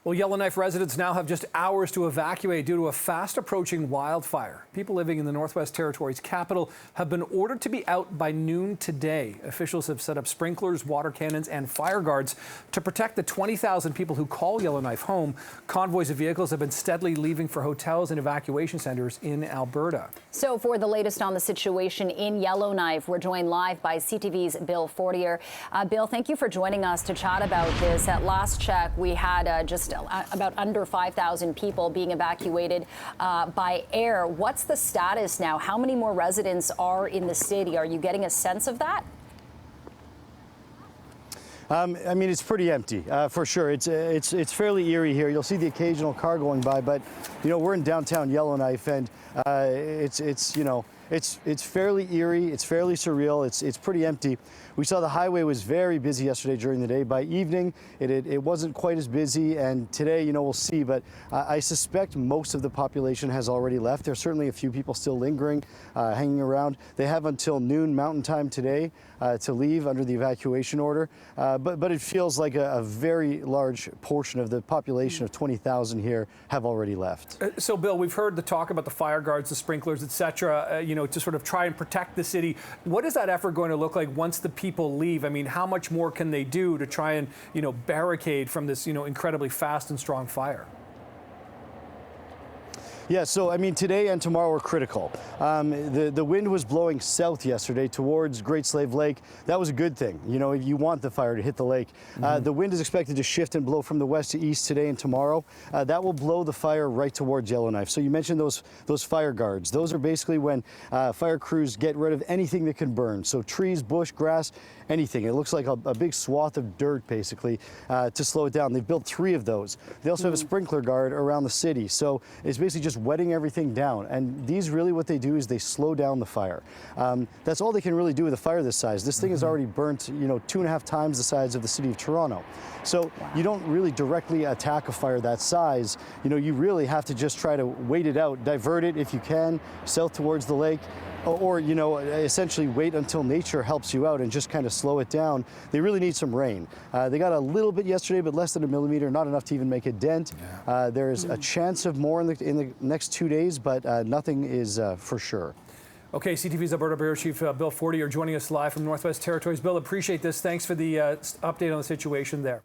Well, Yellowknife residents now have just hours to evacuate due to a fast-approaching wildfire. People living in the Northwest Territories capital have been ordered to be out by noon today. Officials have set up sprinklers, water cannons, and fire guards to protect the 20,000 people who call Yellowknife home. Convoys of vehicles have been steadily leaving for hotels and evacuation centers in Alberta. So for the latest on the situation in Yellowknife, we're joined live by CTV's Bill Fortier. Bill, thank you for joining us to chat about this. At last check, we had just about under 5,000 people being evacuated by air. What's the status now? How many more residents are in the city? Are you getting a sense of that? I mean, it's pretty empty, for sure. It's fairly eerie here. You'll see the occasional car going by, but you know, we're in downtown Yellowknife, and it's fairly eerie. It's fairly surreal. It's pretty empty. We saw the highway was very busy yesterday during the day. By evening, it wasn't quite as busy, and today, you know, we'll see. But I suspect most of the population has already left. There's certainly a few people still lingering, hanging around. They have until noon Mountain Time today to leave under the evacuation order. But it feels like a very large portion of the population of 20,000 here have already left. So, Bill, we've heard the talk about the fire guards, the sprinklers, et cetera, you know, to sort of try and protect the city. What is that effort going to look like once the people leave? I mean, how much more can they do to try and, you know, barricade from this, you know, incredibly fast and strong fire? Yeah, so I mean, today and tomorrow are critical. The wind was blowing south yesterday towards Great Slave Lake. That was a good thing. You know, you want the fire to hit the lake. The wind is expected to shift and blow from the west to east today and tomorrow. That will blow the fire right towards Yellowknife. So you mentioned those fire guards. Those are basically when fire crews get rid of anything that can burn. So trees, bush, grass, anything. It looks like a big swath of dirt, basically, to slow it down. They've built 3 of those. They also have a sprinkler guard around the city. So it's basically just wetting everything down. And these really, what they do is they slow down the fire. That's all they can really do with a fire this size. This thing has already burnt, you know, 2.5 times the size of the city of Toronto. So you don't really directly attack a fire that size. You know, you really have to just try to wait it out, divert it if you can, south towards the lake, or, you know, essentially wait until nature helps you out and just kind of slow it down. They really need some rain. They got a little bit yesterday, but less than a millimeter, not enough to even make a dent. Yeah. There's a chance of more in the next 2 days, but nothing is for sure. Okay, CTV's Alberta Bureau Chief Bill Fortier joining us live from Northwest Territories. Bill, appreciate this. Thanks for the update on the situation there.